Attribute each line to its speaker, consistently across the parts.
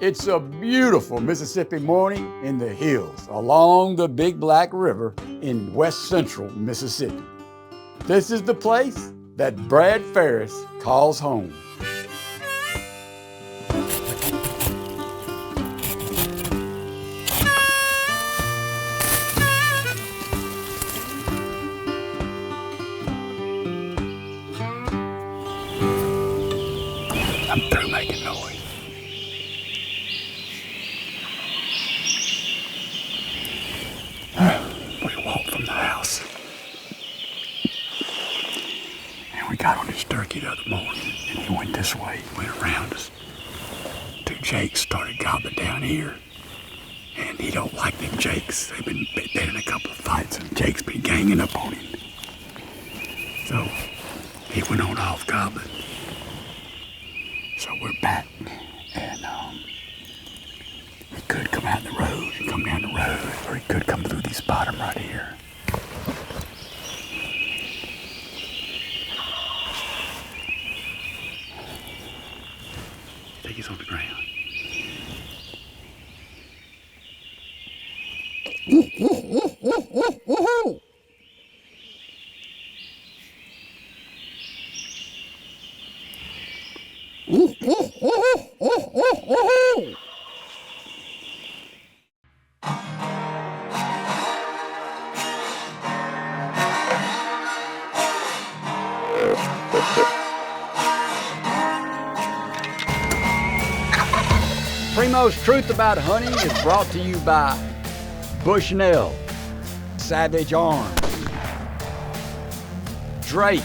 Speaker 1: It's a beautiful Mississippi morning in the hills along the Big Black River in west central Mississippi. This is the place that Brad Farris calls home. I'm through making noise. We walked from the house. And we got on this turkey the other morning, and he went this way, went around us. Two jakes started gobbling down here. And he don't like them jakes. They've been in a couple of fights, and jakes been ganging up on him. So he went on off gobbling. So we're back, and he could come out the road and come down the road, or he could come through this bottom right here. I think he's on the ground. Primos Truth About Hunting is brought to you by Bushnell, Savage Arms, Drake,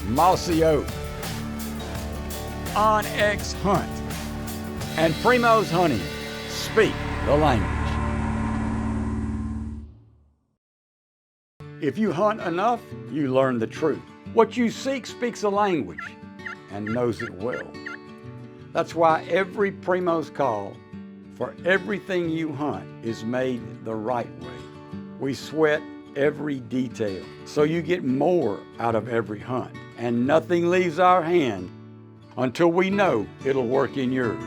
Speaker 1: Mossy Oak, Onyx Hunt, and Primos Hunting. Speak the language. If you hunt enough, you learn the truth. What you seek speaks a language and knows it well. That's why every Primos call for everything you hunt is made the right way. We sweat every detail so you get more out of every hunt, and nothing leaves our hand until we know it'll work in yours.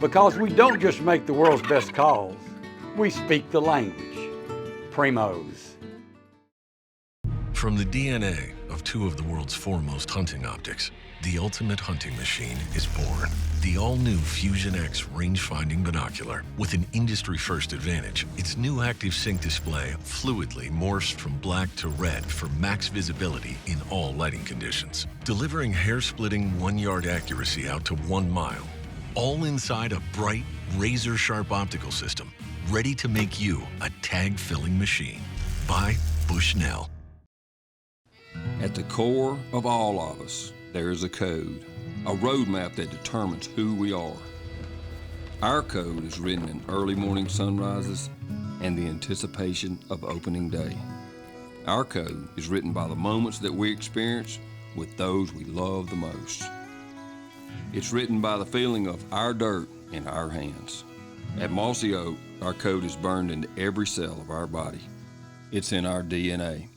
Speaker 1: Because we don't just make the world's best calls, we speak the language. Primos.
Speaker 2: From the DNA of two of the world's foremost hunting optics, the ultimate hunting machine is born. The all-new Fusion X range-finding binocular. With an industry-first advantage, its new active sync display fluidly morphs from black to red for max visibility in all lighting conditions, delivering hair-splitting 1-yard accuracy out to 1 mile, all inside a bright, razor-sharp optical system, ready to make you a tag-filling machine. By Bushnell.
Speaker 3: At the core of all of us, there is a code, a roadmap that determines who we are. Our code is written in early morning sunrises and the anticipation of opening day. Our code is written by the moments that we experience with those we love the most. It's written by the feeling of our dirt in our hands. At Mossy Oak, our code is burned into every cell of our body. It's in our DNA.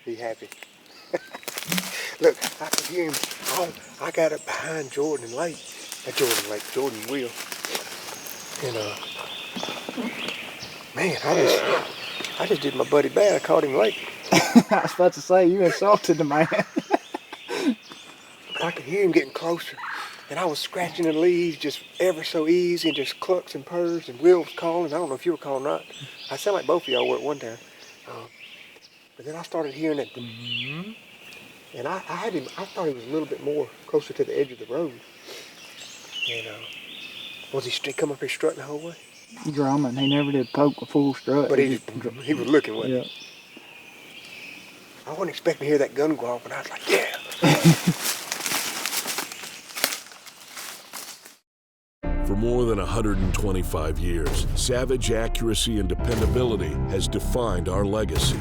Speaker 4: He happy. Look, I could hear him. Oh, I got it behind Jordan and Lake. Jordan and Will. And man, I just did my buddy bad. I called him late.
Speaker 5: I was about to say, you insulted the man.
Speaker 4: I could hear him getting closer. And I was scratching the leaves just ever so easy and just clucks and purrs. And Will was calling. I don't know if you were calling or not. I sound like both of y'all were at one time. But then I started hearing it. And I thought he was a little bit more closer to the edge of the road. And was he come up here strutting the whole way?
Speaker 5: Drumming. He never did poke a full strut.
Speaker 4: But he was looking, wasn't
Speaker 5: Yeah.
Speaker 4: he? I wasn't expecting to hear that gun go off, and I was like, yeah.
Speaker 6: For more than 125 years, savage accuracy and dependability has defined our legacy.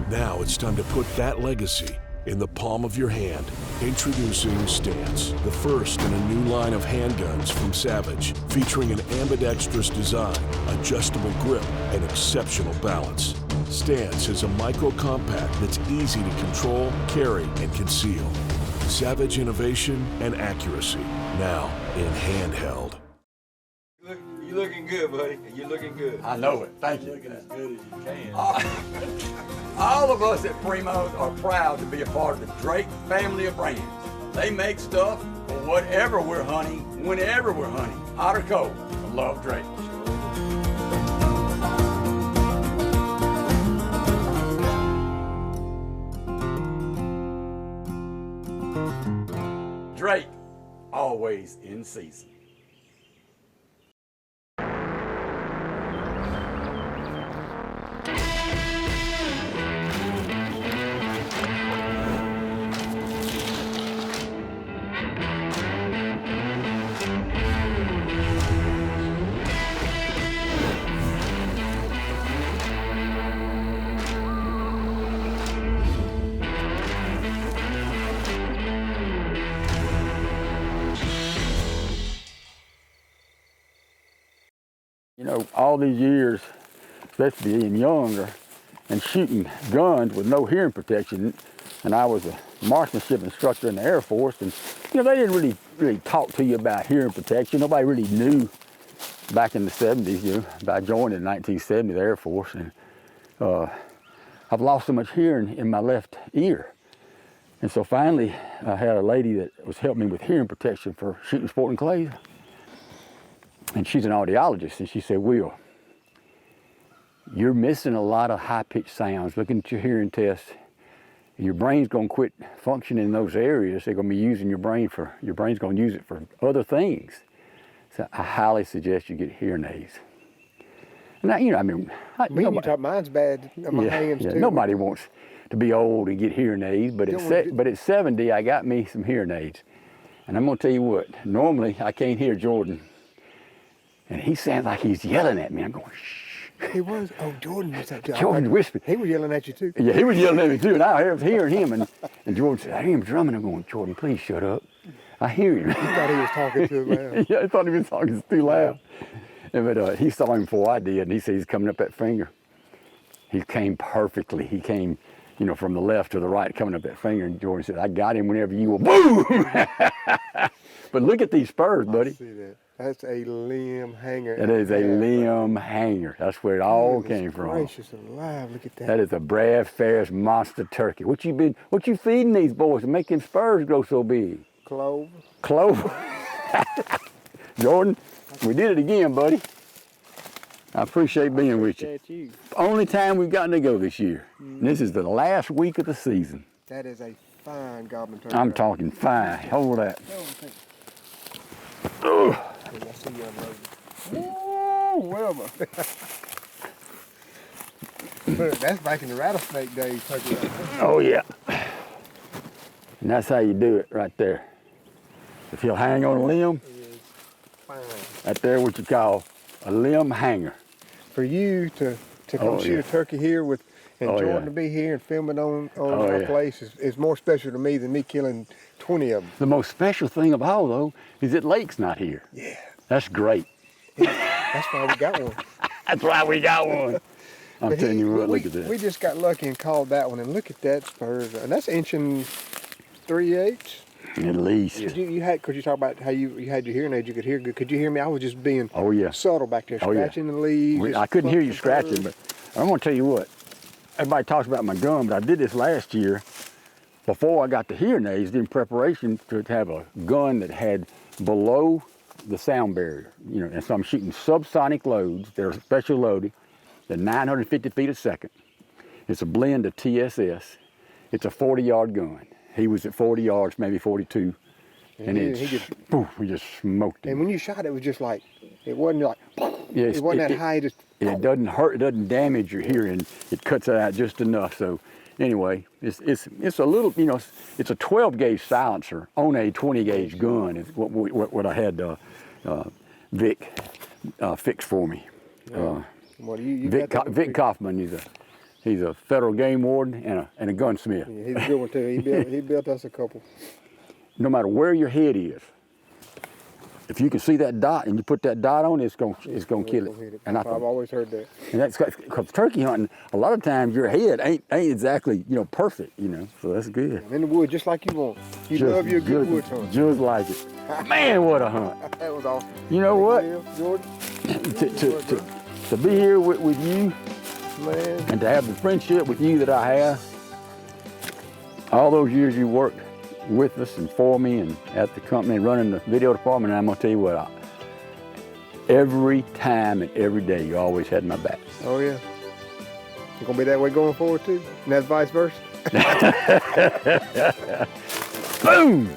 Speaker 6: Now it's time to put that legacy in the palm of your hand. Introducing Stance, the first in a new line of handguns from Savage, featuring an ambidextrous design, adjustable grip, and exceptional balance. Stance is a micro-compact that's easy to control, carry, and conceal. Savage innovation and accuracy, now in handheld.
Speaker 7: You're looking good, buddy. You're looking good.
Speaker 1: I know it. Thank you.
Speaker 7: You're looking as good as you can.
Speaker 1: All of us at Primos are proud to be a part of the Drake family of brands. They make stuff for whatever we're hunting, whenever we're hunting, hot or cold. I love Drake. Drake, always in season. You know, all these years, especially being younger and shooting guns with no hearing protection, and I was a marksmanship instructor in the Air Force, and you know, they didn't really talk to you about hearing protection. Nobody really knew back in the 70s, you know. I joined in 1970, the Air Force, and I've lost so much hearing in my left ear. And so finally, I had a lady that was helping me with hearing protection for shooting sporting clays. And she's an audiologist, and she said, Will, you're missing a lot of high-pitched sounds. Looking at your hearing test, your brain's gonna quit functioning in those areas. They're gonna be using your brain's gonna use it for other things. So I highly suggest you get hearing aids. And you know, I mean,
Speaker 4: Mine's bad. My hands too.
Speaker 1: Nobody wants to be old and get hearing aids, but at 70, I got me some hearing aids. And I'm gonna tell you what, normally I can't hear Jordan. And he sounds like he's yelling at me. I'm going, shh.
Speaker 4: He was. Oh, Jordan was that.
Speaker 1: Jordan whispered.
Speaker 4: He was yelling at you too.
Speaker 1: Yeah, he was yelling at me too. And I was hearing him. And Jordan said, I hear him drumming. I'm going, Jordan, please shut up. I hear him.
Speaker 4: He thought he was talking too loud.
Speaker 1: Yeah, I thought he was talking too loud. But he saw him before I did, and he said he's coming up that finger. He came perfectly. He came, you know, from the left to the right, coming up that finger. And Jordan said, I got him whenever you will. Boom! But look at these spurs, buddy.
Speaker 4: I see that. That's a limb hanger.
Speaker 1: That is a limb hanger. That's where it all came from.
Speaker 4: Gracious alive, look at that.
Speaker 1: That is a Brad Farris monster turkey. What you feeding these boys to make them spurs grow so big?
Speaker 4: Clover.
Speaker 1: Clover. Jordan, we did it again, buddy. I appreciate being with you. Only time we've gotten to go this year. And this is the last week of the season.
Speaker 4: That is a fine goblin turkey.
Speaker 1: I'm talking fine. Hold that.
Speaker 4: I see you unloading.
Speaker 5: Ooh, Wilma.
Speaker 4: Look, that's back in the rattlesnake days, turkey.
Speaker 1: Oh yeah. And that's how you do it right there. If he'll hang on a limb,
Speaker 4: Fine.
Speaker 1: right there what you call a limb hanger.
Speaker 4: For you to come shoot a turkey here with and Jordan to be here and film it on our place is more special to me than me killing 20 of them.
Speaker 1: The most special thing of all, though, is that Lake's not here.
Speaker 4: Yeah.
Speaker 1: That's great.
Speaker 4: That's why we got one.
Speaker 1: That's why we got one. I'm telling you what, look at
Speaker 4: We
Speaker 1: that.
Speaker 4: just got lucky and called that one, and look at that spur. And that's inching 3/8.
Speaker 1: At least.
Speaker 4: You had, because you talk about how you had your hearing aid, you could hear good. Could you hear me? I was just being
Speaker 1: Oh, yeah.
Speaker 4: subtle back there,
Speaker 1: Oh, yeah.
Speaker 4: scratching the leaves.
Speaker 1: I couldn't hear you
Speaker 4: just plucking
Speaker 1: scratching, but I'm going to tell you what. Everybody talks about my gun, but I did this last year before I got the hearing aids in preparation to have a gun that had below the sound barrier. You know, and so I'm shooting subsonic loads. They're special loaded. They're 950 feet a second. It's a blend of TSS. It's a 40-yard gun. He was at 40 yards, maybe 42. And we just smoked him.
Speaker 4: And when you shot, it was just like, it wasn't like,
Speaker 1: Yes,
Speaker 4: it wasn't that high. Just,
Speaker 1: it doesn't hurt, it doesn't damage your hearing. It cuts it out just enough. So anyway, it's a little, you know, it's a 12 gauge silencer on a 20 gauge gun is what I had Vic fix for me. Vic Kaufman, he's a federal game warden and a gunsmith.
Speaker 4: Yeah, he's a good one too. He built us a couple.
Speaker 1: No matter where your head is, if you can see that dot and you put that dot on, it's gonna kill it. And
Speaker 4: I've always heard that.
Speaker 1: And that's because turkey hunting, a lot of times your head ain't exactly, you know, perfect, you know. So that's good.
Speaker 4: I'm in the woods just like you want. You love your good woods hunt.
Speaker 1: Just like it. Man, what a hunt!
Speaker 4: That was awesome.
Speaker 1: You know what?
Speaker 4: Jordan.
Speaker 1: to be here with you,
Speaker 4: Man.
Speaker 1: and to have the friendship with you that I have, all those years you worked with us and for me and at the company running the video department, and I'm gonna tell you what, every time and every day you always had my back.
Speaker 4: Oh yeah. It's gonna be that way going forward too? And that's vice versa?
Speaker 1: Boom!